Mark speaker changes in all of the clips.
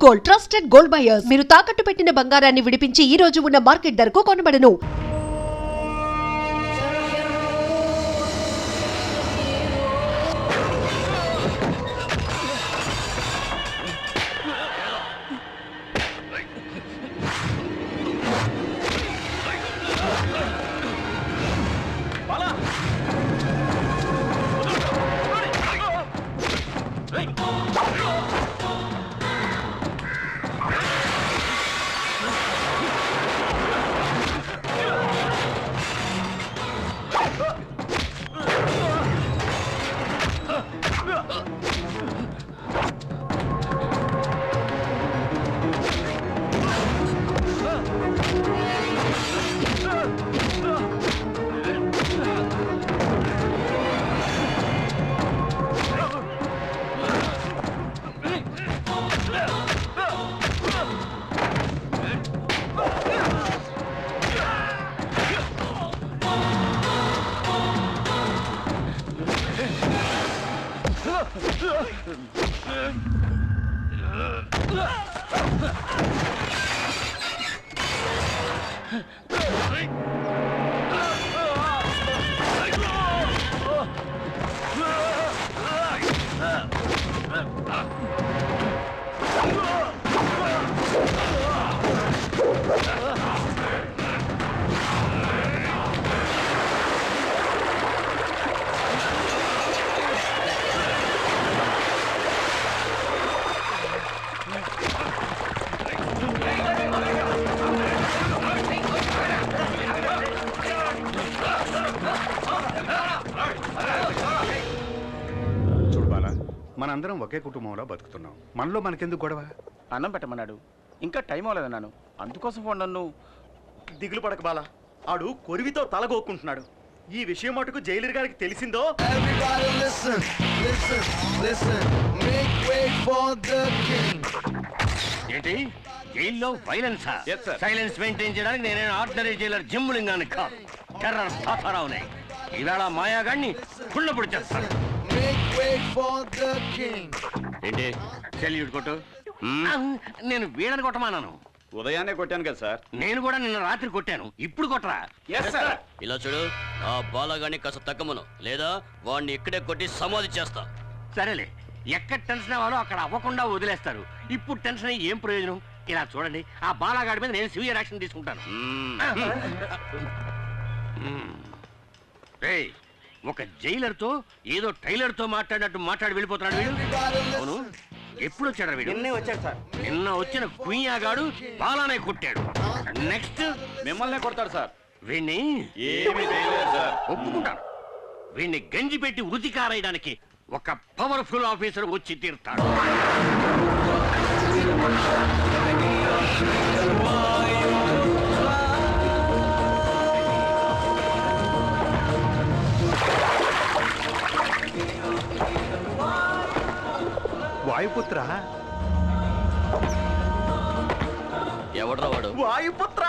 Speaker 1: Gold, trusted gold buyers. మీరు తాకట్టు పెట్టిన బంగారాన్ని విడిపించి ఈ రోజు ఉన్న మార్కెట్ ధరకు కొనబడను.
Speaker 2: మనందరం ఒకే కుటుంబంలో బతుకుతున్నాం. మనలో మనకెందుకు గొడవ?
Speaker 3: అన్నం పెట్టమన్నాడు, ఇంకా టైం అవ్వలేదన్నాను, అందుకోసం ఫోన్. నన్ను
Speaker 4: దిగులు పడక బాలా, ఆడు కొరివితో తలగోక్కుంటున్నాడు. ఈ విషయం మటుకు జైలర్ గారికి తెలిసిందో
Speaker 5: ఏంటి జైల్లో వైలెన్సా? సైలెన్స్ మెయింటైన్ చేయడానికి నేనే ఆర్డినరీ జైలర్ జిమ్ములింగాన్ని కాదు, టెర్రర్ తాతారావునే. ఈవేళ మాయాగాన్ని కుళ్ళపొడి చేస్తాను. ఏంటి సెల్యూట్ కొట్టు. నేను వీడని కొట్టమానాను.
Speaker 4: ఉదయాన్నే కొట్టాను కదా సార్.
Speaker 5: నేను కూడా నిన్న రాత్రి కొట్టాను, ఇప్పుడు కొట్టరా?
Speaker 6: ఇలా చూడు, ఆ బాలగాన్ని కాస్త తగ్గమను, లేదా వాడిని ఇక్కడే కొట్టి సమాధి చేస్తా.
Speaker 5: సరేలే, ఎక్కడ టెన్షన్ అవ్వాలో అక్కడ అవ్వకుండా వదిలేస్తారు. ఇప్పుడు టెన్షన్ అయ్యి ఏం ప్రయోజనం? ఇలా చూడండి, ఆ బాలగాడి మీద నేను సివియర్ యాక్షన్ తీసుకుంటాను. ఒక జైలర్ తో ఏదో టైలర్ తో మాట్లాడినట్టు మాట్లాడి వెళ్ళిపోతున్నాడు వీడు. అవును, ఎప్పుడు వచ్చాడు వీడు?
Speaker 4: నిన్నే వచ్చాడు సార్.
Speaker 5: నిన్న వచ్చిన కుయ్యాగాడు బాలానే కొట్టాడు. నెక్స్ట్
Speaker 4: మిమ్మల్నే కొడతాడు సార్.
Speaker 5: వీణ్ణి ఒప్పుకుంటాను. వీణ్ణి గంజి పెట్టి వృత్తి కారేయడానికి ఒక పవర్ఫుల్ ఆఫీసర్ వచ్చి తీరుతాడు.
Speaker 2: వాయుపుత్ర,
Speaker 6: ఎవడ్రా వాడు?
Speaker 4: వాయుపుత్ర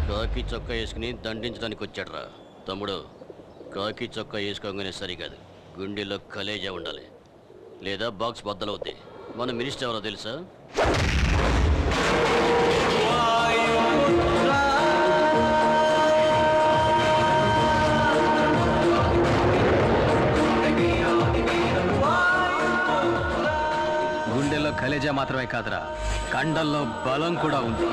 Speaker 6: కాకి చొక్కా వేసుకుని దండించడానికి వచ్చాడ్రా. తమ్ముడు, కాకి చొక్కా వేసుకోగానే సరికాదు, గుండెలో కలేజా ఉండాలి, లేదా బాక్స్ బద్దలవుద్ది. మన మినిస్టర్ ఎవరో తెలుసా?
Speaker 7: గుండెల్లో కలేజా మాత్రమే కాదురా, కండల్లో బలం కూడా ఉంది.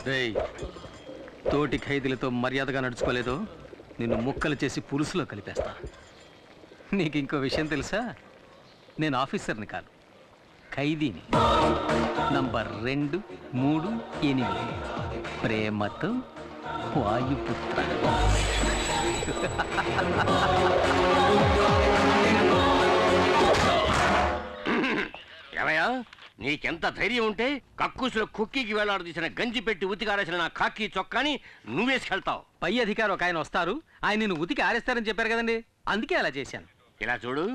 Speaker 7: రేయ్, తోటి ఖైదీలతో మర్యాదగా నడుచుకోలేదో నిన్ను ముక్కలు చేసి పులుసులో కలిపేస్తా. నీకు ఇంకో విషయం తెలుసా? నేను ఆఫీసర్ని కాదు, ఖైదీని. నంబర్ 2, 3, 8. ప్రేమతో వాయుపుత్ర.
Speaker 5: ఏమయ్యా, నీకెంత ధైర్యం ఉంటే కక్కుసులో కుక్కీకి వేలాడదీసిన గంజి పెట్టి ఉతికారేసిన నా కాకి చొక్కాని నువ్వేసుకెళ్తావు?
Speaker 7: పై అధికారి ఒక ఆయన వస్తారు, ఆయన నిన్ను ఉతికి ఆరేస్తారని చెప్పారు కదండి, అందుకే అలా చేశాను.
Speaker 5: ఇలా చూడు,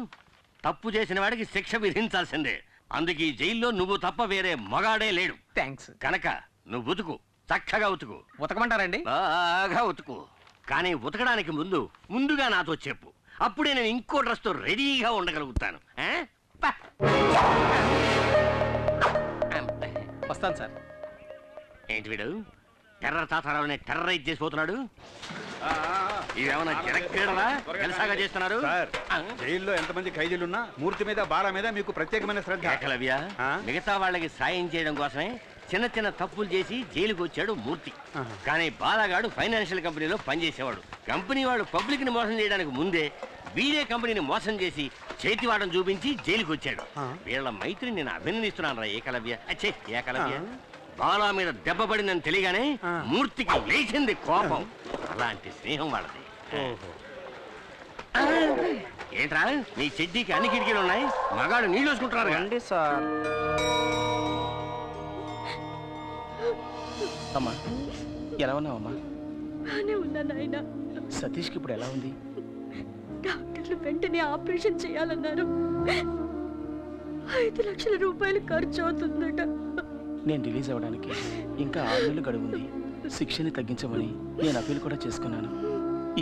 Speaker 5: తప్పు చేసిన వాడికి శిక్ష విధించాల్సిందే. అందుకే ఈ జైల్లో నువ్వు తప్ప వేరే మగాడే లేడు.
Speaker 7: థ్యాంక్స్.
Speaker 5: కనుక నువ్వు ఉతుకు, చక్కగా ఉతుకు,
Speaker 7: ఉతకమంటారండి?
Speaker 5: బాగా ఉతుకు. కానీ ఉతకడానికి ముందుగా నాతో చెప్పు, అప్పుడే నేను ఇంకో డ్రెస్తో రెడీగా ఉండగలుగుతాను. ఆ? పా.
Speaker 7: వస్తాను సార్.
Speaker 5: ఏంటి వీడు టెర్రర్ తాతారావుని టెర్రరైజ్ చేసిపోతున్నాడు? ఇదేమన్నా జనక్రీడలా జలసాగా చేస్తున్నారు?
Speaker 2: సార్, జైల్లో ఎంతమంది ఖైదీలున్నా మూర్తి మీద బాల మీద మీకు ప్రత్యేకమైన శ్రద్ధ.
Speaker 5: ఏకలవ్య, మిగతా వాళ్ళకి సాయం చేయడం కోసమే చిన్న చిన్న తప్పులు చేసి జైలుకు వచ్చాడు మూర్తి. కానీ బాలగాడు ఫైనాన్షియల్ కంపెనీలో పనిచేసేవాడు. కంపెనీ వాడు పబ్లిక్ ని మోసం చేయడానికి ముందే వీడే కంపెనీని మోసం చేసి చేతివాడని చూపించి జైలుకి వచ్చాడు. వీళ్ళ మైత్రిని నేను అభినందిస్తున్నాను రా ఏకలవ్య. అచ్చే ఏకలవ్య, బాలా మీద దెబ్బ పడిందని తెలియగానే మూర్తికి లేచింది కోపం. అలాంటి స్నేహం వాళ్ళది. ఏంట్రా నీ చెడ్డీకి అన్ని కిటికీలు ఉన్నాయి, మగాడు నీళ్ళు వేసుకుంటున్నారు
Speaker 3: రండి సార్. అమ్మా ఎలా ఉన్నావమ్మా?
Speaker 8: బానే ఉన్నా నాయనా.
Speaker 3: సతీష్కి ఇప్పుడు ఎలా ఉంది?
Speaker 8: డాక్టర్లు వెంటనే ఆపరేషన్ చేయాలన్నారు. 5 లక్షల రూపాయలు ఖర్చు అవుతుందట.
Speaker 3: నేను రిలీజ్ అవ్వడానికి ఇంకా 6 నెలలు గడువు ఉంది. శిక్షని తగ్గించమని నేను అప్పీల్ కూడా చేసుకున్నాను.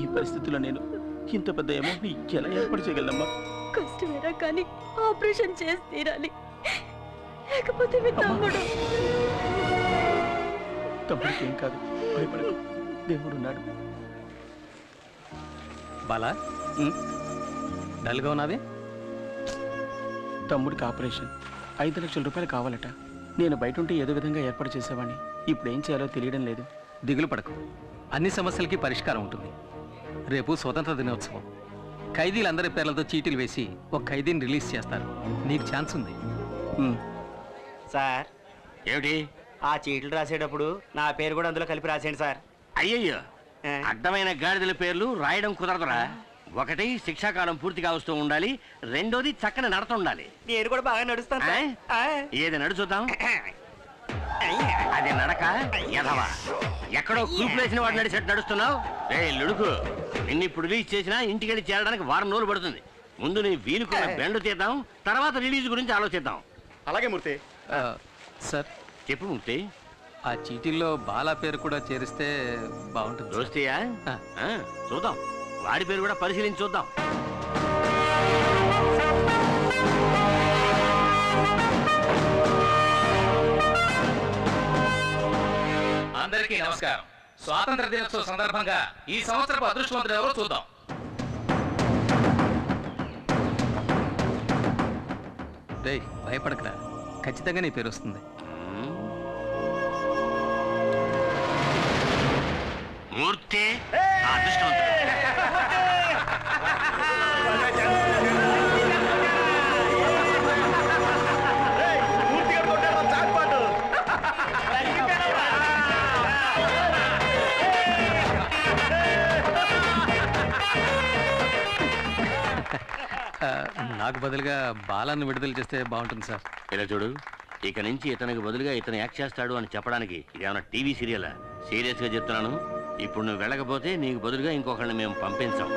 Speaker 3: ఈ పరిస్థితుల్లో నేను ఇంత పెద్ద అమౌంట్ ఎలా ఏర్పాటు చేయగలనమ్మా?
Speaker 8: కష్టమేరా కానీ ఆపరేషన్ చేసి తీరాలి, లేకపోతే మీ
Speaker 3: తమ్ముడికి ఏం కాదు, భయపడకు, దేవుడున్నాడు.
Speaker 7: బాలా, డల్గా ఉన్నావే?
Speaker 3: తమ్ముడికి ఆపరేషన్ 5 లక్షల రూపాయలు కావాలట. నేను బయట ఉంటే ఏదో విధంగా ఏర్పాటు చేసేవాడిని. ఇప్పుడు ఏం చేయాలో తెలియడం లేదు.
Speaker 7: దిగులు పడకు, అన్ని సమస్యలకి పరిష్కారం ఉంటుంది. రేపు స్వతంత్ర దినోత్సవం. ఖైదీలందరి పేర్లతో చీటీలు వేసి ఒక ఖైదీని రిలీజ్ చేస్తారు. నీకు ఛాన్స్ ఉంది.
Speaker 9: సార్,
Speaker 5: ఏమిటి?
Speaker 9: ఆ చీట్లు రాసేటప్పుడు నా పేరు కూడా అందులో కలిపి రాసేయండి సార్.
Speaker 5: అయ్యయ్యో, అడ్డమైన గాడిదల పేర్లు రాయడం కుదరదురా. ఒకటి శిక్షాకాలం పూర్తిగా వస్తూ ఉండాలి, రెండోది చక్కని నడత ఉండాలి.
Speaker 9: నేను కూడా బాగా నడుస్తాను సార్.
Speaker 5: ఏది నడుచుద్దాం? అది నడక ఎదవా, ఎక్కడో కూపులేసిన వాడు నడిచేట్టు నడుస్తున్నావు. లుడుకు, నిన్ను ఇప్పుడు రిలీజ్ చేసినా ఇంటికెళ్ళి చేరడానికి 1 రోజులు పడుతుంది. ముందు నీ వీలుకున్న బెండు తీద్దాం, తర్వాత రిలీజ్ గురించి ఆలోచిద్దాం.
Speaker 4: అలాగే మూర్తి.
Speaker 7: సార్
Speaker 5: చెప్పు మూర్తి.
Speaker 7: ఆ చీటీల్లో బాలా పేరు కూడా చేరిస్తే బాగుంటుంది.
Speaker 5: దోస్తయ్యా, చూద్దాం, వాడి పేరు కూడా పరిశీలించి చూద్దాం.
Speaker 10: అందరికీ నమస్కారం. స్వాతంత్ర దినోత్సవ సందర్భంగా ఈ సంవత్సరపు అదృష్టవంతులు ఎవరో చూద్దాం.
Speaker 7: రేయ్, భయపడకరా, ఖచ్చితంగా నీ పేరు వస్తుంది.
Speaker 5: మూర్తి అదృష్టవంతుడు.
Speaker 7: నాకు బదులుగా బాలాన్ని విడుదల చేస్తే బాగుంటుంది సార్.
Speaker 5: ఇలా చూడు, ఇక నుంచి ఇతనికి బదులుగా ఇతను యాక్ట్ చేస్తాడు అని చెప్పడానికి ఇదేమన్నా టీవీ సీరియలా? సీరియస్గా చెప్తున్నాను. ఇప్పుడు నువ్వు వెళ్ళకపోతే నీకు బదులుగా ఇంకొకరిని మేము పంపించాం.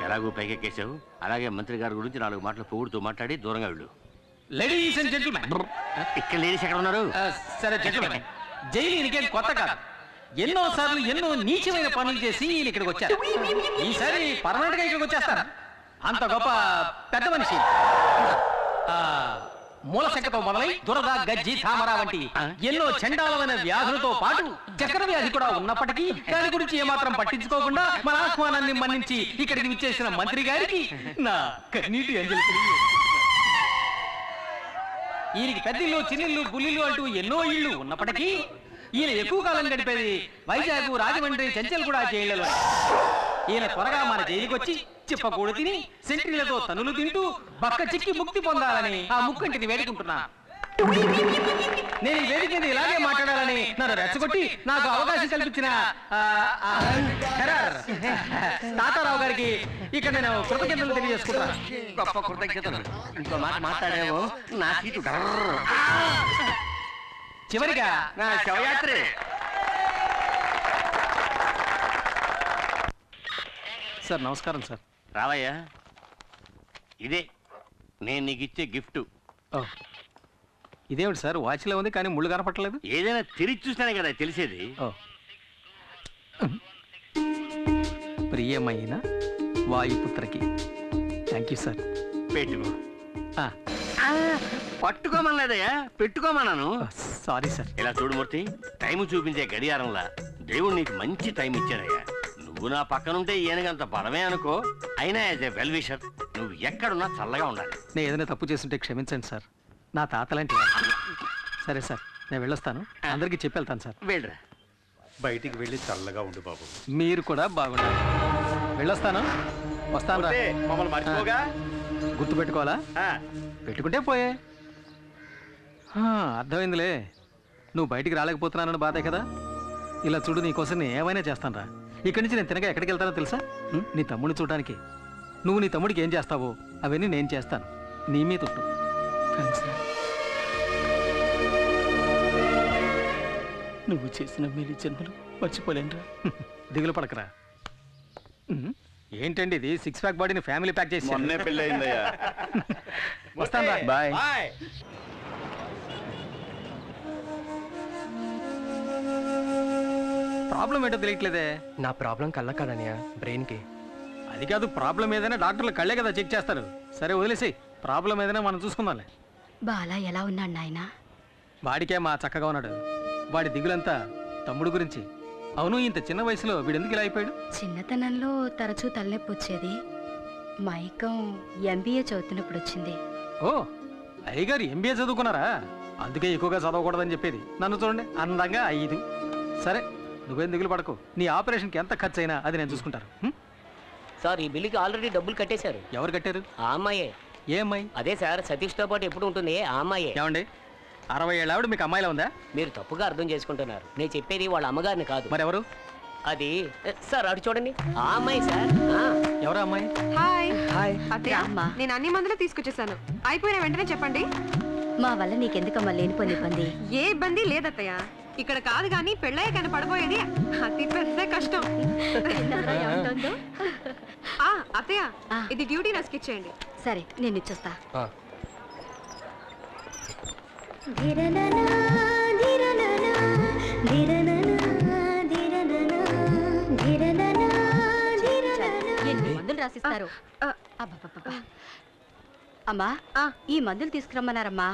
Speaker 5: ఎలాగో పైకెక్కేసావు, అలాగే మంత్రి గారి గురించి 4 మాటలు పొగుడుతూ మాట్లాడి దూరంగా వెళ్ళు.
Speaker 7: లేడీస్ అండ్ జెంటిల్మెన్,
Speaker 5: ఇక్కడ లేడీస్ ఎక్కడ ఉన్నారు?
Speaker 7: సరే జెంటిల్మెన్, జైలు ఈయనకేం కొత్త కాదు. ఎన్నో సార్లు ఎన్నో నీచమైన పనులు చేసి ఈయన ఇక్కడికి వచ్చారు. ఈసారి పర్మనెంట్ గా ఇక్కడికి వచ్చేస్తారా? అంత గొప్ప పెద్ద మనిషి. మూలశంకతో మొదలై దురద, గజ్జి, తామర వంటి ఎన్నో చండాలమైన వ్యాధులతో పాటు చక్కెర వ్యాధి కూడా ఉన్నప్పటికీ దాని గురించి ఏమాత్రం పట్టించుకోకుండా మన ఆహ్వానాన్ని మన్నించి ఇక్కడికి విచ్చేసిన మంత్రి గారికి నా కన్నీటి అంజలి. ఈయనకి పెద్దిల్లు, చిన్నిల్లు, బుల్లిల్లు అంటూ ఎన్నో ఇళ్ళు ఉన్నప్పటికీ ఈయన ఎక్కువ కాలం గడిపేది వైజాగ్, రాజమండ్రి, చెంచల్ కూడా జైళ్లలో. ఈయన త్వరగా మన జైలుకి వచ్చి చిప్పకూడు తిని సెంట్రీలతో తనులు తింటూ బక్క చిక్కి ముక్తి పొందాలని ఆ ముక్కంటిని వేడుకుంటున్నా. నేను ఈ వేదిక మీద ఇలాగే మాట్లాడాలని నన్ను రెచ్చగొట్టి నాకు అవకాశం కల్పించిన తాతారావు గారికి ఇక్కడ నేను కృతజ్ఞతలు తెలియజేసుకుంటున్నాను.
Speaker 5: గొప్ప కృతజ్ఞతలు. ఇంకో మాట మాట్లాడేమో నా సీటు
Speaker 7: చివరిగా
Speaker 5: నా శవయాత్రే.
Speaker 7: సార్ నమస్కారం సార్.
Speaker 5: రావయ్యా, ఇదే నేను నీకు ఇచ్చే గిఫ్ట్.
Speaker 7: ఇదేమిటి సార్, వాచ్లో ఉంది కానీ ముళ్ళు కనపట్టలేదు?
Speaker 5: ఏదైనా తిరిగి చూస్తేనే కదా తెలిసేది.
Speaker 7: ప్రియమైన వాయుపుత్రకి థ్యాంక్ యూ సార్.
Speaker 5: పెట్టుకో. పట్టుకోమనలేదయ్యా, పెట్టుకోమన్నాను.
Speaker 7: Sorry sir.
Speaker 5: ఇలా చూడు మూర్తి, టైం చూపించే గడియారంలా దేవుడు నీకు మంచి టైం ఇచ్చాడయ్యా. నువ్వు నా పక్కనుంటే ఈయనకంత బలమే అనుకో. అయినా యాజ్ ఏ వెల్ విషర్ నువ్వు ఎక్కడున్నా చల్లగా ఉండాలి.
Speaker 7: నేను ఏదైనా తప్పు చేస్తుంటే క్షమించండి సార్, నా తాతలాంటి వారు. సరే సార్, నేను వెళ్ళొస్తాను. అందరికీ చెప్పి వెళ్తాను సార్.
Speaker 5: వెళ్ళరా.
Speaker 2: బయటికి వెళ్ళి చల్లగా ఉండు బాబు.
Speaker 7: మీరు కూడా బాగుండాలి. వెళ్ళొస్తాను. వస్తాను రా.
Speaker 4: మమ్మల్ని మర్చిపోగా.
Speaker 7: గుర్తు పెట్టుకోవాలా? పెట్టుకుంటే పోయే. అర్థమైందిలే, నువ్వు బయటికి రాలేకపోతున్నానని బాధే కదా. ఇలా చూడు, నీకోసం నేను ఏమైనా చేస్తాను రా. ఇక్కడి నుంచి నేను తినగా ఎక్కడికి వెళ్తానో తెలుసా? నీ తమ్ముడిని చూడడానికి. నువ్వు నీ తమ్ముడికి ఏం చేస్తావో అవన్నీ నేను చేస్తాను. నీ మీద తుట్టు. నువ్వు చేసిన మేలు జన్మలు మర్చిపోలేనురా. దిగులు పడకరా. ఏంటండి ఇది, 6 ప్యాక్ బాడీని ఫ్యామిలీ ప్యాక్ చేసి
Speaker 4: మొన్నే పెళ్ళి అయిందయ్యా.
Speaker 7: వస్తాను. బాయ్. ప్రాబ్లం ఏంటో తెలియట్లేదే.
Speaker 9: నా ప్రాబ్లం కళ్ళ కాదనియా, బ్రెయిన్ కి.
Speaker 7: అది కాదు, ప్రాబ్లం ఏదైనా డాక్టర్లు కళ్ళే కదా చెక్ చేస్తారు. సరే వదిలేసి, ప్రాబ్లం ఏదైనా మనం చూసుకుందాంలే.
Speaker 8: బాలా ఎలా ఉన్నాడు నాయనా?
Speaker 7: వాడికే మా చక్కగా ఉన్నాడు. వాడి దిగులంతా తమ్ముడు గురించి. అవును, ఇంత చిన్న వయసులో వీడెందుకు ఇలా అయిపోయాడు?
Speaker 8: చిన్నతనంలో తరచూ తలనొప్పి వచ్చేది. మైకం ఎంబీఏ చదువుతున్నప్పుడు వచ్చింది.
Speaker 7: ఓ, అయ్యగారు ఎంబీఏ చదువుకున్నారా? అందుకే ఎక్కువగా చదవకూడదని చెప్పేది. నన్ను చూడండి, అందంగా 5. సరే, నువ్వేం దిగులు పడకు. నీ ఆపరేషన్కి ఎంత ఖర్చు అయినా అది నేను చూసుకుంటాను.
Speaker 9: సార్, ఈ బిల్లుకి ఆల్రెడీ డబ్బులు కట్టేశారు.
Speaker 7: ఎవరు కట్టారు?
Speaker 9: ఆ అమ్మాయే.
Speaker 7: ఏ అమ్మాయి?
Speaker 9: అదే సార్, సతీష్తో పాటు ఎప్పుడు ఉంటుంది ఆ అమ్మాయే.
Speaker 7: ఏమండి, 60 ఏళ్ళ ఆవిడ మీకు అమ్మాయిలా ఉందా?
Speaker 9: మీరు తప్పుగా అర్థం చేసుకుంటున్నారు. నేను చెప్పేది వాళ్ళ అమ్మగారిని కాదు.
Speaker 7: మరెవరు?
Speaker 9: అది సార్, అటు చూడండి, ఆ అమ్మాయి సార్.
Speaker 7: ఎవరా అమ్మాయి?
Speaker 11: హాయ్.
Speaker 9: హాయ్
Speaker 11: అత్తయ్య, నేను అన్ని మందులు తీసుకొచ్చేసాను. అయిపోయిన వెంటనే చెప్పండి.
Speaker 8: మా వల్ల నీకెందుకమ్మా లేనిపోని ఇబ్బంది?
Speaker 11: ఏ ఇబ్బంది లేదత్తయ్య. ఇక్కడ కాదు కానీ పెళ్ళయ్య కానీ పడబోయేది అతి పెద్ద కష్టం. అత్తయ్య, ఇది డ్యూటీ నాకు ఇచ్చేయండి.
Speaker 8: సరే, నేను ఇచ్చేస్తా. ఎన్ని మందులు రాసిస్తారు? అమ్మా, ఈ మందులు తీసుకురమ్మన్నారమ్మా.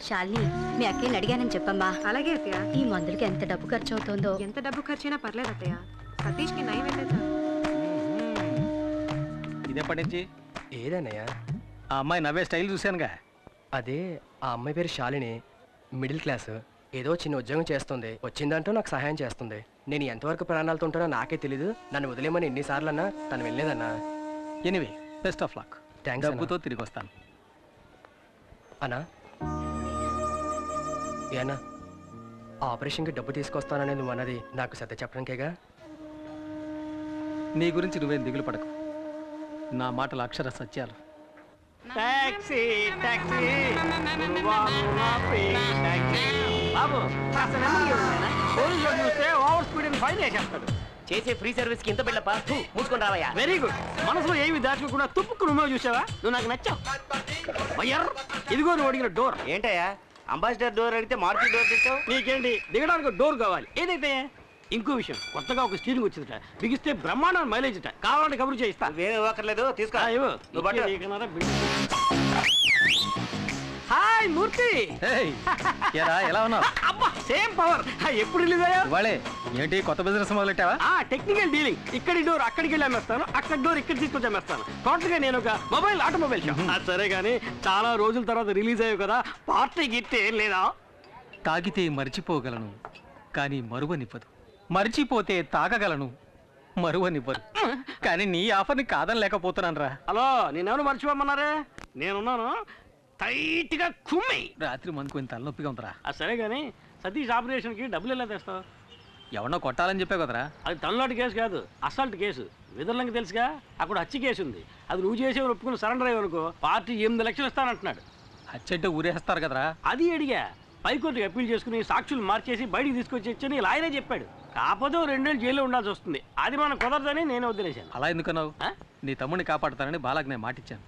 Speaker 8: శాలిని, మీ అక్కని అడిగానని చెప్పమ్మా.
Speaker 11: అలాగే అత్తయ్య.
Speaker 8: ఈ మందులకి ఎంత డబ్బు ఖర్చు అవుతుందో?
Speaker 11: ఎంత డబ్బు ఖర్చైనా పర్లేదు అత్తయ్య. సతీష్కి నయం అయితే
Speaker 7: ఇదేపటి నుంచి?
Speaker 9: ఏదన్నయ్యా?
Speaker 7: ఆ అమ్మాయి నవ్వే స్టైల్ చూశానుగా.
Speaker 9: అదే, ఆ అమ్మాయి పేరు శాలిని. Middle class. ఏదో చిన్న ఉద్యోగం చేస్తుంది. వచ్చిందంటూ నాకు సహాయం చేస్తుంది. నేను ఎంతవరకు ప్రాణాలతో ఉంటానో నాకే తెలీదు. నన్ను వదిలేమని ఎన్నిసార్లు అన్నా తను వెళ్ళలేదన్నా.
Speaker 7: Anyway, best of luck.
Speaker 9: Thanks.
Speaker 7: డబ్బుతో తిరిగి వస్తాను.
Speaker 9: అన్నా, ఏనా ఆ ఆపరేషన్కి డబ్బు తీసుకొస్తానని నువ్వు అన్నది నాకు సత్య చెప్పడానికేగా?
Speaker 7: నీ గురించి నువ్వేం దిగులు పడకు. నా మాటలు అక్షర సత్యాలు.
Speaker 5: టాక్సీ టాక్సీ బాబు, పోలీసులు చూస్తే ఓవర్ స్పీడ్ అని ఫైన్ వేసేస్తాడు.
Speaker 9: చేసే ఫ్రీ సర్వీస్ కి ఇంత బిళ్ళపా, మూసుకొని రావయ్యా.
Speaker 5: Very good. మనసులో ఏమి దాచుకోకుండా తుప్పుకు నువ్వే చూసావా? నువ్వు నాకు నచ్చావు. ఇదిగో నువ్వు అడిగిన డోర్.
Speaker 9: ఏంటయ్యా, అంబాసిడర్ డోర్ అడిగితే మార్చి డోర్ తెచ్చావు?
Speaker 5: నీకేంటి, దిగడానికి డోర్ కావాలి. ఏదైతే ఇంకో విషయం, కొత్తగా ఒక స్టీరింగ్ వచ్చిందట. బిగిస్తే బ్రహ్మాండం మైలేజ్ అట. కావాలంటే కబురు చేయిస్తా.
Speaker 9: వేరే ఇవ్వక్కర్లేదు, తీసుకో.
Speaker 5: హాయ్ మూర్తి.
Speaker 7: ఎలా ఉన్నావు?
Speaker 5: అబ్బా, సేమ్ పవర్. ఎప్పుడు రిలీజ్ అయ్యా?
Speaker 7: ఇవాళే. ఏంటి కొత్త బిజినెస్ మొదలెట్టావా?
Speaker 5: Technical dealing. ఇక్కడి డోర్ అక్కడికి వెళ్ళి అమ్మేస్తాను, అక్కడ డోర్ ఇక్కడ తీసుకొచ్చి అమ్మేస్తాను. టోటల్ గా నేను ఒక ఆటోమొబైల్ షాప్. సరే కానీ చాలా రోజుల తర్వాత రిలీజ్ అయ్యావు కదా, పార్టీ గిఫ్ట్ ఏం లేదా?
Speaker 7: తాగితే మర్చిపోగలను, కానీ మరువనివ్వదు. మరిచిపోతే తాగగలను, మరువనివ్వదు. కానీ నీ ఆఫర్ని కాదనలేకపోతున్నాను రా.
Speaker 12: హలో, నేనెవరు మర్చిపోమన్నారే? నేనున్నాను. టైట్ గా కుమ్మి.
Speaker 7: రాత్రి మందుకు కొంచెం తలనొప్పిగా ఉందిరా.
Speaker 12: సరే కానీ సతీష్ ఆపరేషన్కి డబ్బులు ఎలా తెస్తావు?
Speaker 7: ఎవడో కొట్టాలని చెప్పే కదరా.
Speaker 12: అది తనలాంటి కేసు కాదు, అసల్ట్ కేసు. విధులంగా తెలుసుగా, అక్కడ హత్య కేసు ఉంది. అది నువ్వు చేసేవారు ఒప్పుకుని సరెండర్ అయ్యనుకో పార్టీ 8 లక్షలు ఇస్తానంటున్నాడు.
Speaker 7: హత్య అంటే ఊరేస్తారు కదరా.
Speaker 12: అది అడిగా. పైకోర్టుకి అప్పీల్ చేసుకుని సాక్షులు మార్చేసి బయటికి తీసుకొచ్చి లాయరే చెప్పాడు. కాకపోతే 2 ఏళ్ళు జైల్లో ఉండాల్సి వస్తుంది. అది మనం కుదరదని నేను వదిలేశాను.
Speaker 7: అలా ఎందుకన్నావు? నీ తమ్ముడిని కాపాడుతానని బాలాకి నేను మాటిచ్చాను.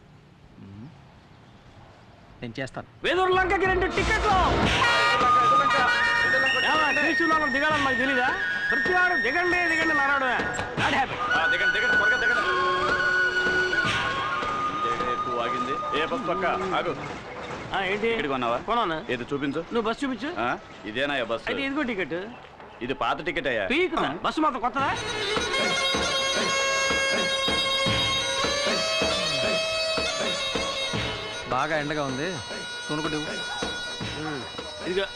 Speaker 7: నేను చేస్తాను.
Speaker 12: వేదూరులంకకి 2 టికెట్లు. దిగాలని మాకు తెలీదా? ప్రతి వాడు దిగండి దిగండి నారాడు. ఏంటి కొన్నాను?
Speaker 2: ఏది చూపించు.
Speaker 12: నువ్వు బస్సు చూపించు.
Speaker 2: ఇదేనా బస్సు?
Speaker 12: అయితే ఇదిగో టికెట్.
Speaker 2: ఇది పాత టికెట్ అయ్యా.
Speaker 12: బస్సు మాత్రం కొత్తదా?
Speaker 7: బాగా ఎండగా ఉంది, కొనుక్కుంటు.
Speaker 12: ఇదిగో.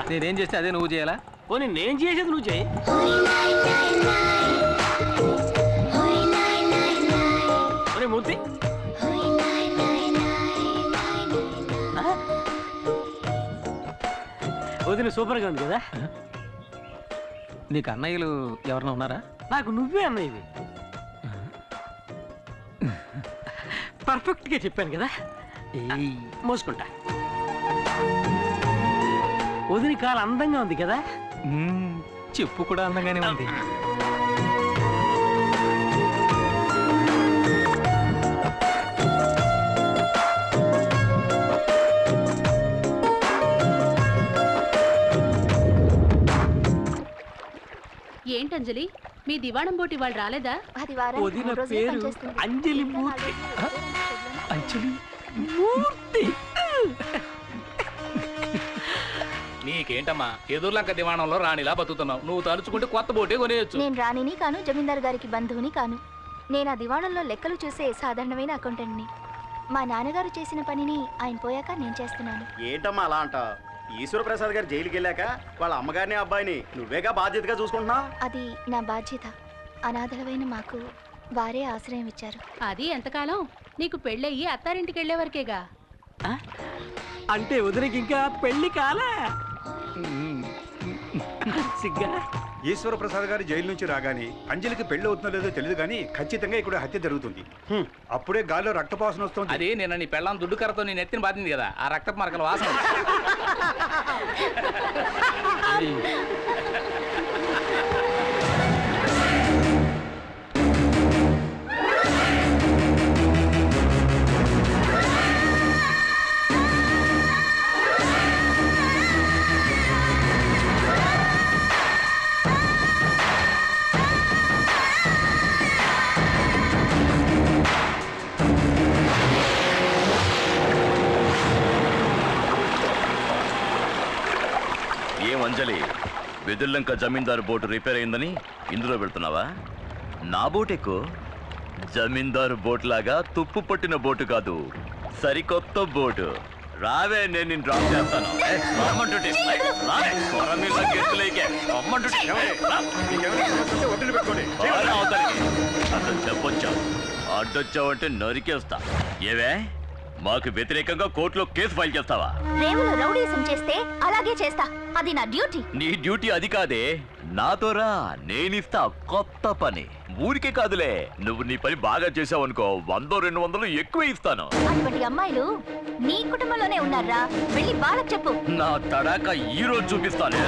Speaker 7: నేనేం చేస్తే అదే నువ్వు చేయాలా?
Speaker 12: పోనీ నేను చేసేది నువ్వు చేయి. మూర్తి వదిన సూపర్గా ఉంది కదా.
Speaker 7: నీకు అన్నయ్యలు ఎవరన్నా ఉన్నారా?
Speaker 12: నాకు నువ్వే అన్నయ్యవి. పర్ఫెక్ట్గా చెప్పాను కదా. మోసుకుంటా. వదిన కాలు అందంగా ఉంది కదా.
Speaker 7: చెప్పు కూడా అందంగానే ఉంది.
Speaker 8: ఏంటంజలి, మీ దివాణం పోటీ వాళ్ళు రాలేదా?
Speaker 12: వదిన పేరు అంజలి మూర్తి.
Speaker 7: అంజలి
Speaker 12: మూర్తి.
Speaker 10: నీకేంటమ్మా ఎదుర్లంక దివాణంలో రాణిలా బతుకుతున్నావు. నువ్వు తలుచుకుంటే కొత్త బోటే కొనేయచ్చు.
Speaker 13: నేను రాణిని కాను, జమీందార్ గారికి బంధువుని కాను. నేను ఆ దివాణంలో లెక్కలు చూసే సాధారణమైన అకౌంటెంట్ని. మా నాన్నగారు చేసిన పనిని ఆయన పోయాక నేను చేస్తున్నాను.
Speaker 4: ఏంటమ్మా అలా అంటావు? ఈశ్వర ప్రసాద్ గారు జైలుకి వెళ్ళాక వాళ్ళ అమ్మగారిని అబ్బాయిని నువ్వేగా బాధ్యతగా చూసుకుంటున్నావు.
Speaker 13: అది నా బాధ్యత. అనాథలమైన మాకు వారే ఆశ్రయం ఇచ్చారు.
Speaker 8: అది ఎంతకాలం? నీకు పెళ్ళయ్యి అత్తారింటికి వెళ్ళే వరకేగా.
Speaker 12: అంటే వదినకి ఇంకా పెళ్లి కాలే. సిగ్గా.
Speaker 2: ఈశ్వర ప్రసాద్ గారు జైలు నుంచి రాగానే అంజలికి పెళ్లి అవుతుందో లేదో తెలియదు కానీ ఖచ్చితంగా ఇక్కడ హత్య జరుగుతుంది. అప్పుడే గాల్లో రక్తపాసన వస్తుంది.
Speaker 10: అది నిన్న నీ పెళ్ళాం దుడ్డు కర్రతో నేను ఎత్తిన బాధింది కదా, ఆ రక్తపు మరకల వాసన.
Speaker 14: అంజలి, వెదుర్లంక జమీందారు బోటు రిపేర్ అయిందని ఇందులో పెడుతున్నావా? నా బోట్ ఎక్కు. జమీందారు బోట్ లాగా తుప్పు పట్టిన బోటు కాదు, సరికొత్త బోటు. రావే, నేను నిన్ను డ్రాప్ చేస్తాను. అసలు చెప్పొచ్చా? అడ్డొచ్చావంటే నరికేస్తా. ఏవే, మాకు వ్యతిరేకంగా కోర్టులో కేసు ఫైల్ చేస్తావా?
Speaker 13: రేవులో రౌడీసం చేస్తే అలాగే చేస్తా. అది నా డ్యూటీ.
Speaker 14: నీ డ్యూటీ అది కాదే, నాతో రా, నేనిస్తా కొత్త పని. ఊరికే కాదులే, నువ్వు నీ పని బాగా చేసావనుకో 100-200 ఎక్కువ ఇస్తాను.
Speaker 13: అటువంటి అమ్మాయిలు నీ కుటుంబంలోనే ఉన్నారా? వెళ్ళి బాలకు చెప్పు.
Speaker 14: నా తడాక ఈ రోజు చూపిస్తాను.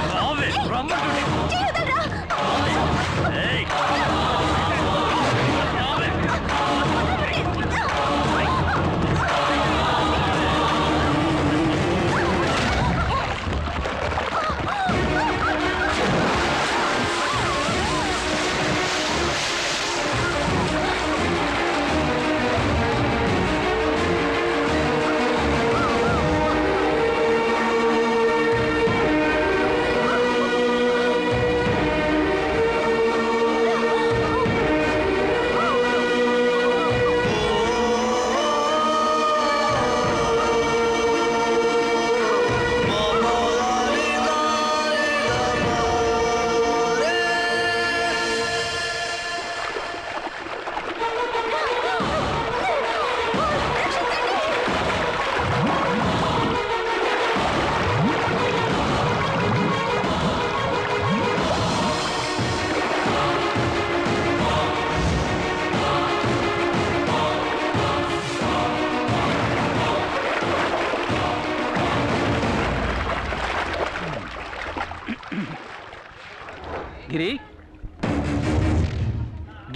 Speaker 7: గిరి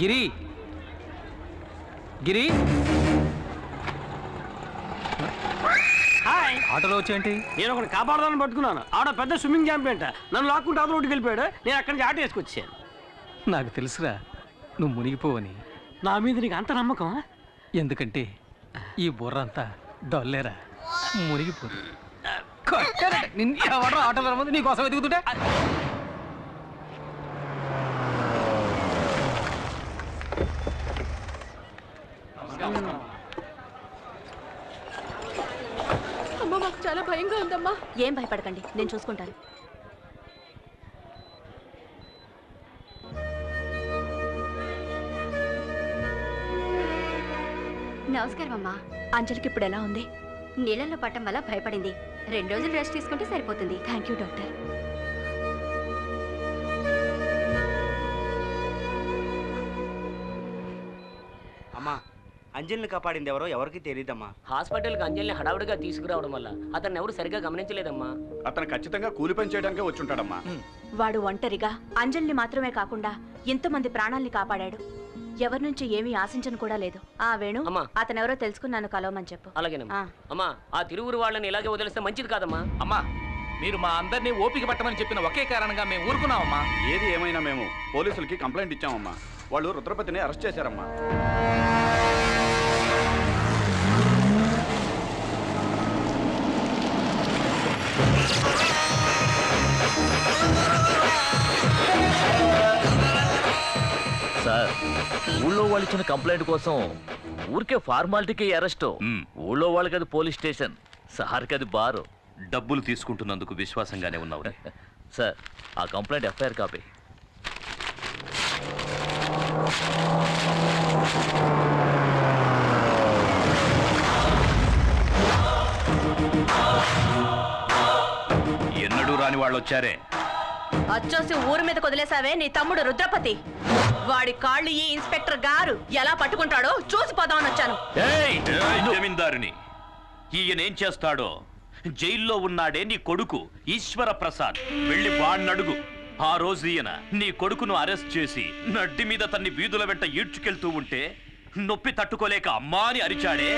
Speaker 7: గిరి గిరి
Speaker 12: హాయ్.
Speaker 7: ఆటోలో వచ్చేంటి?
Speaker 12: నేను ఒకటి కాపాడదాన్ని పట్టుకున్నాను. ఆడ పెద్ద స్విమ్మింగ్ ఛాంపియన్ నన్ను లాక్కుంటే అవతల రోడ్డుకి వెళ్ళిపోయాడు. నేను అక్కడి నుంచి ఆటో వేసుకొచ్చాను.
Speaker 7: నాకు తెలుసురా నువ్వు మునిగిపోవని.
Speaker 12: నా మీద నీకు అంత నమ్మకం?
Speaker 7: ఎందుకంటే ఈ బుర్ర అంతా డొల్లేరా, మునిగిపోదు. నిన్ను ఎవడో ఆటోలో రమ్మంది నీకోసం వెతుకుతుంటే.
Speaker 8: అమ్మా మాకు చాలా భయంగా ఉందమ్మా. ఏం భయపడకండి, నేను చూసుకుంటాను. నమస్కారం అమ్మా. అంజలికి ఇప్పుడు ఎలా ఉంది? నీళ్ళల్లో పట్టం వల్ల భయపడింది. 2 రోజులు రెస్ట్ తీసుకుంటే సరిపోతుంది. Thank you doctor.
Speaker 15: అమ్మా, అంజలిని కాపాడింది ఎవరో ఎవరికి తెలియదమ్మా.
Speaker 16: హాస్పిటల్కి అంజలిని హడావుడిగా తీసుకురావడం వల్ల అతన్ని ఎవరు సరిగా గమనించలేదమ్మా.
Speaker 4: అతను ఖచ్చితంగా కూలి పని చేయడానికే వచ్చుంటాడమ్మా.
Speaker 8: వాడు ఒంటరిగా అంజలిని మాత్రమే కాకుండా ఎంతోమంది ప్రాణాల్ని కాపాడాడు. ఎవరి నుంచి ఏమీ ఆశించను కూడా లేదు. ఆ వేణు, అతనెవరో తెలుసుకుని నన్ను కలవమని చెప్పు.
Speaker 16: అలాగేనమ్మా. అమ్మా, ఆ తిరువురు వాళ్ళని ఇలాగే వదిలేస్తే మంచిది కాదమ్మా.
Speaker 10: అమ్మా, మీరు మా అందరినీ ఓపిక పట్టమని చెప్పిన ఒకే కారణంగా మేము ఊరుకున్నామమ్మా.
Speaker 4: ఏది ఏమైనా మేము పోలీసులకి కంప్లైంట్ ఇచ్చామమ్మా. వాళ్ళు రుద్రపతిని అరెస్ట్ చేశారమ్మా.
Speaker 14: సార్, ఊళ్ళో వాళ్ళు ఇచ్చిన కంప్లైంట్ కోసం ఊరికే ఫార్మాలిటీకి అరెస్ట్. ఊళ్ళో వాళ్ళకి అది పోలీస్ స్టేషన్, సార్కి అది బారు.
Speaker 17: డబ్బులు తీసుకుంటున్నందుకు విశ్వాసంగానే ఉన్నావు
Speaker 14: సార్. ఆ కంప్లైంట్ ఎఫ్ఐఆర్ కాపీ.
Speaker 17: ఎన్నడూ రాని వాళ్ళు వచ్చారే.
Speaker 8: అచ్చోసి ఊరి మీద వదిలేసావే నీ తమ్ముడు రుద్రపతి. వాడి కాళ్ళు ఈ ఇన్స్పెక్టర్ గారు ఎలా పట్టుకుంటాడో చూసిపోదామని వచ్చాను.
Speaker 17: జమీందారుని ఈయనేం చేస్తాడో. జైల్లో ఉన్నాడే నీ కొడుకు ఈశ్వర ప్రసాద్, వెళ్ళి వాణ్ణడుగు. ఆ రోజు ఈయన నీ కొడుకును అరెస్ట్ చేసి నడ్డి మీద తన్ని వీధుల వెంట ఈడ్చుకెళ్తూ ఉంటే నొప్పి తట్టుకోలేక అమ్మా అని అరిచాడే.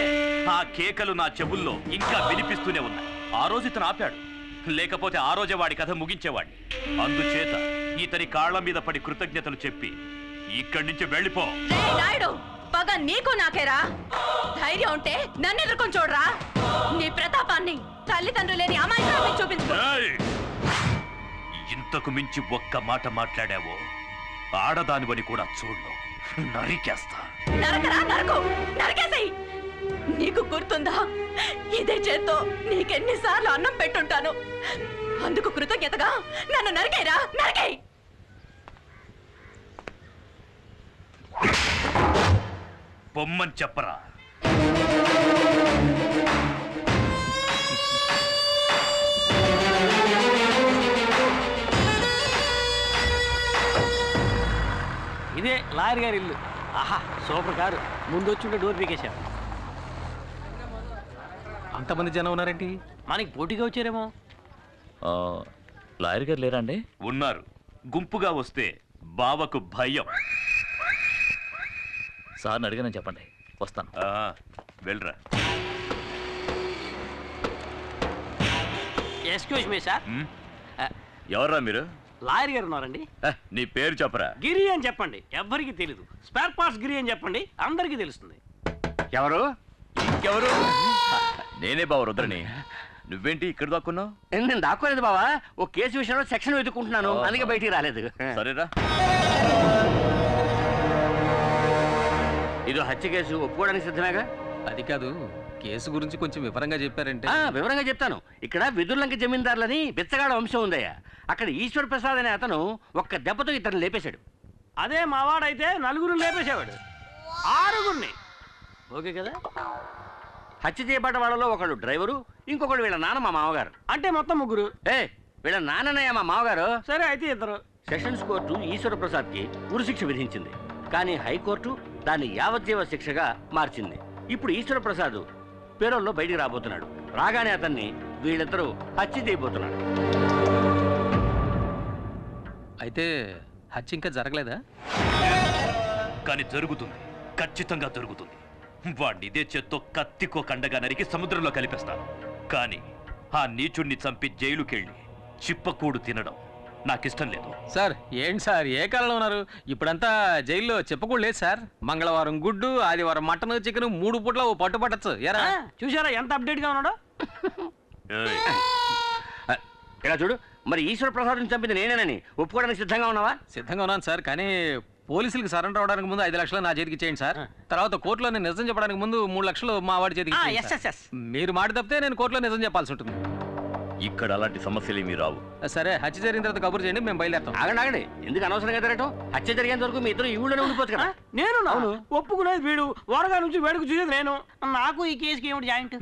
Speaker 17: ఆ కేకలు నా చెవుల్లో ఇంకా వినిపిస్తూనే ఉన్నాయి. ఆ రోజు ఇతను ఆపాడు, లేకపోతే ఆ రోజే వాడి కథ ముగించేవాడిని. అందుచేత ఇతని కాళ్ల మీద పడి కృతజ్ఞతలు చెప్పి ఇక్కడి నుంచి వెళ్ళిపో.
Speaker 8: నాయుడు, పగ నీకు నాకేరా? ధైర్యం ఉంటే నన్ను ఎదుర్కొని చూడరా. నీ ప్రతాపాన్ని తల్లిదండ్రులు లేని అమాయకురాల్ని చూపించు.
Speaker 17: ఇంతకు మించి ఒక్క మాట మాట్లాడావో ఆడదానివని కూడా చూడు, నరికేస్తా.
Speaker 8: నరకరా, నరకు, నరకేసేయ్. నీకు గుర్తుందా, ఇదే చేత్తో నీకెన్నిసార్లు అన్నం పెట్టుంటాను. అందుకు కృతజ్ఞతగా నన్ను నరికేరా, నరికేయ్.
Speaker 17: బొమ్మని చెప్పరా.
Speaker 12: ఇదే లాయర్ గారి ఇల్లు. ఆహా, సూపర్ కారు. ముందు వచ్చి డోర్ పీకేశాం.
Speaker 7: అంతమంది జనం ఉన్నారేంటి?
Speaker 12: మనకి పోటీగా వచ్చారేమో.
Speaker 14: లాయర్ గారు లేరా అండి?
Speaker 17: ఉన్నారు. గుంపుగా వస్తే బావకు భయం.
Speaker 14: సార్ని అడిగానని చెప్పండి, వస్తాను.
Speaker 17: వెళ్ళరా.
Speaker 12: Excuse me sir.
Speaker 17: ఎవర్రా మీరు?
Speaker 12: లాయర్ గారు ఉన్నారండి.
Speaker 17: నీ పేరు చెప్పరా.
Speaker 12: గిరి అని చెప్పండి, ఎవ్వరికి తెలీదు. స్పేర్ పార్ట్స్ గిరి అని చెప్పండి, అందరికీ తెలుస్తుంది.
Speaker 5: ఎవరు?
Speaker 17: ఇంకెవరు? నేనే బావ రుద్రని. నువ్వేంటి ఇక్కడ దాక్కున్నావు?
Speaker 5: నేను దాక్కోలేదు బావా, ఓ కేసు విషయంలో సెక్షన్ వెతుక్కుంటున్నాను, అందుకే బయటికి రాలేదు.
Speaker 17: సరేరా.
Speaker 5: ఇది హత్య కేసు, ఒప్పుకోవడానికి సిద్ధమేగా?
Speaker 7: అది కాదు, కేసు గురించి కొంచెం వివరంగా చెప్పారంటే.
Speaker 5: వివరంగా చెప్తాను. ఇక్కడ విదుర్లంక జమీందారులని బిచ్చగాడ వంశం ఉందయ్యా. అక్కడ ఈశ్వర ప్రసాద్ అనే అతను ఒక్క దెబ్బతో ఇతను లేపేశాడు.
Speaker 12: అదే మావాడైతే 4 లేపేసేవాడు, 6. ఓకే కదా?
Speaker 5: హత్య చేయబడ్డ వాళ్ళలో ఒకడు డ్రైవరు, ఇంకొకడు వీళ్ళ నాన్న మా మామగారు.
Speaker 12: అంటే మొత్తం 3.
Speaker 5: వీళ్ళ నాన్ననయ్య మా మామగారు.
Speaker 12: సరే అయితే 2.
Speaker 5: సెషన్స్ కోర్టు ఈశ్వర ప్రసాద్కి ఉరిశిక్ష విధించింది, కానీ హైకోర్టు దాన్ని యావజ్జీవ శిక్షగా మార్చింది. ఇప్పుడు ఈశ్వర ప్రసాద్ పేరోల్లో బయటికి రాబోతున్నాడు. రాగానే అతన్ని వీళ్ళిద్దరూ హత్య చేయబోతున్నాడు.
Speaker 7: అయితే హత్య ఇంకా జరగలేదా?
Speaker 17: కానీ జరుగుతుంది, ఖచ్చితంగా జరుగుతుంది. వాడిని ఇదే చేత్తో కత్తికో కండగా నరికి సముద్రంలో కలిపేస్తాను. కానీ ఆ నీచుణ్ణి చంపి జైలుకెళ్ళి చిప్పకూడు తినడం నాకిష్టం లేదు.
Speaker 7: సార్ ఏంటి సార్ ఏ కాలంలో ఉన్నారు? ఇప్పుడంతా జైల్లో చెప్పకూడదు లేదు సార్. మంగళవారం గుడ్డు, ఆదివారం మటన్, చికెన్ 3 పూట్ల ఓ పట్టు పట్టచ్చు. ఎరా
Speaker 12: చూసారా ఎంత అప్డేట్ గా ఉన్నాడో?
Speaker 5: ఇలా చూడు, మరి ఈశ్వర ప్రసాద్ చంపింది నేనేనని ఒప్పుకోవడానికి సిద్ధంగా ఉన్నావా?
Speaker 7: సిద్ధంగా ఉన్నాను సార్, కానీ పోలీసులకు సరెండర్ అవడానికి ముందు 5 లక్షలు నా చేతికి ఇచ్చేయండి సార్. తర్వాత కోర్టులో నేను నిజం చెప్పడానికి ముందు 3 లక్షలు మా వాడి చేతికి ఇచ్చేయండి సార్. మీరు మాట తప్పితే నేను కోర్టులో నిజం చెప్పాల్సి ఉంటుంది.
Speaker 14: ఇక్కడ అలాంటి సమస్యలు ఏమీ రావు.
Speaker 7: సరే, హత్య జరిగిన తర్వాత కబురు చేయండి, మేము బయలుదేరుతాం.
Speaker 5: ఆగండి, ఎందుకు అనవసరంగా తిరగటం? హత్య జరిగేంత వరకు మీ ఇద్దరు ఈ ఊళ్ళోనే ఉండిపోతుంది కదా.
Speaker 12: నేను ఒప్పుకునేది వీడు, వరగా నుంచి వేడుకు చూసేది నేను. నాకు ఈ కేసుకి ఏమిటి జాయింట్?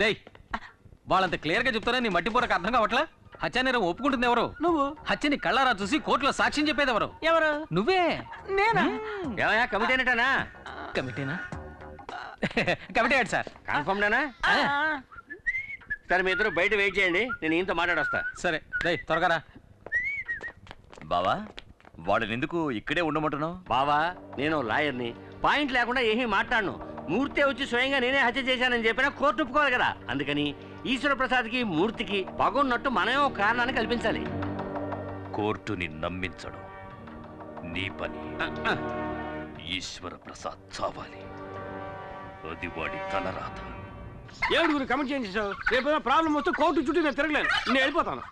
Speaker 7: వాళ్ళంత క్లియర్ గా చెప్తారా? నీ మట్టి పూరకు అర్థం కావట్లా? హత్య నేరం ఒప్పుకుంటుంది ఎవరు?
Speaker 12: నువ్వు.
Speaker 7: హత్యని కళ్ళారా చూసి కోర్టులో సాక్ష్యం చెప్పేది ఎవరు?
Speaker 12: ఎవరు?
Speaker 7: నువ్వే.
Speaker 12: నేనా?
Speaker 5: కమిటీ అనేటానా?
Speaker 7: కమిటీనా? కమిటీ ఏంటి సార్?
Speaker 5: కన్ఫర్మ్డేనా? సరే, మీ ఇద్దరు బయట వెయిట్ చేయండి, నేను ఇంత మాట్లాడొస్తా.
Speaker 7: సరే త్వరగా రా.
Speaker 14: బావా, వాడిని ఎందుకు ఇక్కడే ఉండమంటున్నావు?
Speaker 5: బావా, నేను లాయర్ని, పాయింట్ లేకుండా ఏమీ మాట్లాడను. మూర్తి వచ్చి స్వయంగా నేనే హత్య చేశానని చెప్పినా కోర్టు ఒప్పుకోవాలి కదా. అందుకని ఈశ్వర ప్రసాద్కి మూర్తికి పగున్నట్టు మనమే ఒక కారణాన్ని కల్పించాలి.
Speaker 17: కోర్టుని నమ్మించడం నీ పని. ఈశ్వర ప్రసాద్ చావాలి, అది వాడి తలరాత.
Speaker 12: ఏడుగురు కమిట్ చేయించావు, రేపు ప్రాబ్లం వస్తే కోర్టు చుట్టూ నేను తిరగలేను, నేను వెళ్ళిపోతాను.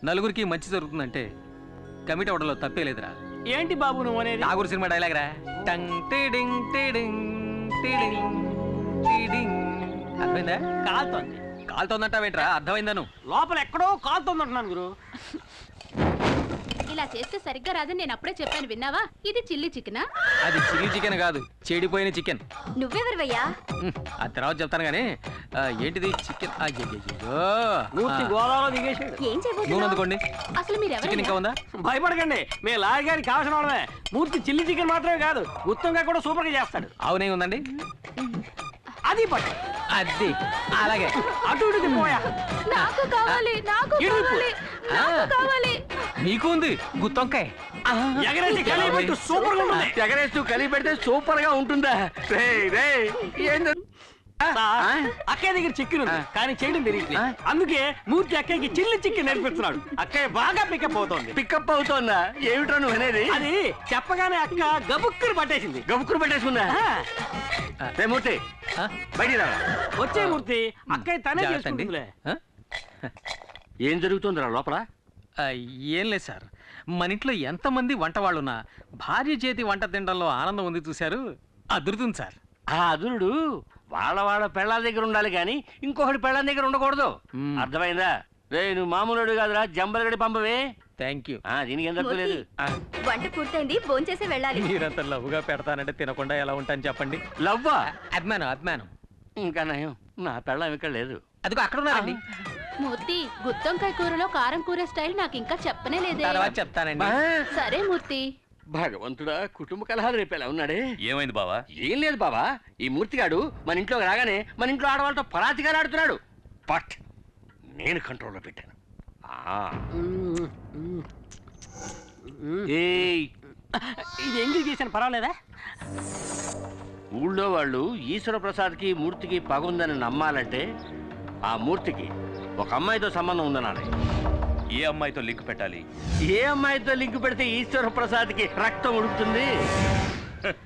Speaker 7: నలుగురికి మంచి జరుగుతుందంటే కమిటీ అవడంలో తప్పే లేదురా.
Speaker 12: ఏంటి బాబు నువ్వు అనేది?
Speaker 7: నాగూరు సినిమా డైలాగ్ రా. టంగ్ టిడింగ్ టిడింగ్ టిడింగ్ టిడింగ్. అర్థమైందా?
Speaker 12: కాలుతోంది.
Speaker 7: కాలుతోందంటావేంట్రా? అర్థమైందా? నువ్వు
Speaker 12: లోపల ఎక్కడో కాలుతోంది అంటున్నాను గురు.
Speaker 18: ఇలా చేస్తే సరిగ్గా రాదని నేను అప్పుడే చెప్పాను, విన్నావా? ఇది చిల్లీ చికెనా?
Speaker 7: అది చిల్లీ చికెన్ కాదు, చెడిపోయిన చికెన్.
Speaker 18: నువ్వెవరివయ్యా?
Speaker 7: ఆ తర్వాత చెప్తాను కానీ ఏంటిది చికెన్?
Speaker 18: ఏం
Speaker 7: నూనె అందుకోండి.
Speaker 18: అసలు మీరు
Speaker 7: చికెన్ ఇంకా ఉందా?
Speaker 12: భయపడకండి, మేము లాయర్ గారికి కావాల్సిన వాళ్ళమే. మూర్తి చిల్లీ చికెన్ మాత్రమే కాదు, ఉత్తంగా కూడా సూపర్ గా చేస్తాడు.
Speaker 7: అవునే ఉందండి,
Speaker 12: అది పట్టు.
Speaker 7: అది అలాగే
Speaker 12: అటు ఇటు పోయా.
Speaker 18: నాకు కావాలి, నాకు కావాలి, నాకు కావాలి.
Speaker 7: నీకు ఉంది గుత్తొంకాయ.
Speaker 5: ఎగరేసి కలిపెట్టు, సూపర్ గా ఉంటుంది. ఎగరేస్తూ కలిపెడితే సూపర్ గా ఉంటుందా?
Speaker 12: అక్కయ్య దగ్గర చికెన్ ఉంది, కానీ చేయడం తెలియట్లేదు. అందుకే మూర్తి అక్కయ్యకి చిల్లి చికెన్ నేర్పిస్తున్నాడు. అక్కయ్య బాగా పికప్ అవుతోంది.
Speaker 5: పికప్ అవుతోందా? ఏమిట్రా నువ్వు అనేది?
Speaker 12: అది చెప్పగానే అక్క గబుక్కుని పట్టేసింది.
Speaker 5: గబుక్కుని పట్టేసుకుందా? మూర్తి బయటికి రా.
Speaker 12: వచ్చే మూర్తి, అక్కయ్య తనే చేసుకుంటుందిలే.
Speaker 5: ఏం జరుగుతుందిరా లోపల?
Speaker 7: ఏం లేదు సార్, మన ఇంట్లో ఎంతమంది వంట వాళ్ళున్నా భార్య చేతి వంట తినడంలో ఆనందం ఉంది చూశారు, అదురుతుంది సార్.
Speaker 5: ఆ అదురుడు వాళ్ళ పెళ్ళాల దగ్గర ఉండాలి కానీ ఇంకొకటి పెళ్ళాల దగ్గర ఉండకూడదు. అర్థమైందా? రే, నువ్వు మామూలుడు కాదురా, జంబలగడి పంపవే.
Speaker 7: Thank you.
Speaker 5: దీనికి ఏం తప్పలేదు.
Speaker 18: వంట పూర్తయింది, భోంచేసి వెళ్ళాలి.
Speaker 7: మీరంత లవ్వుగా పెడతానంటే తినకుండా ఎలా ఉంటాను చెప్పండి.
Speaker 5: లవ్వా?
Speaker 7: అభిమానం.
Speaker 5: ఇంకా నయం, నా పెళ్ళం ఇక్కడ లేదు.
Speaker 7: అదిగో అక్కడ ఉన్నారండి.
Speaker 18: మూర్తి, గుత్తొంకాయ కూరలో కారం కూర స్టైల్ నాకు ఇంకా చెప్పనే లేదే.
Speaker 7: తర్వాత చెప్తానండి.
Speaker 18: సరే మూర్తి.
Speaker 5: భగవంతుడా, కుటుంబ కలహాలు రేపేలా ఉన్నాడే.
Speaker 17: ఏమైంది బావా?
Speaker 5: ఏం లేదు బావా, ఈ మూర్తిగాడు మన ఇంట్లోకి రాగానే మన ఇంట్లో ఆడవాళ్ళతో పరాతిగా ఆడుతున్నాడు. బట్ నేను కంట్రోల్లో పెట్టాను.
Speaker 12: ఇది ఎంగిల్ చేశాను, పర్వాలేదా?
Speaker 5: ఊళ్ళో వాళ్ళు ఈశ్వర ప్రసాద్కి మూర్తికి పగుందని నమ్మాలంటే ఆ మూర్తికి ఒక అమ్మాయితో సంబంధం ఉందన్నాడు.
Speaker 17: ఏ అమ్మాయితో లింక్ పెట్టాలి?
Speaker 5: ఏ అమ్మాయితో లింక్ పెడితే ఈశ్వర ప్రసాద్కి రక్తం ఉడుకుతుంది?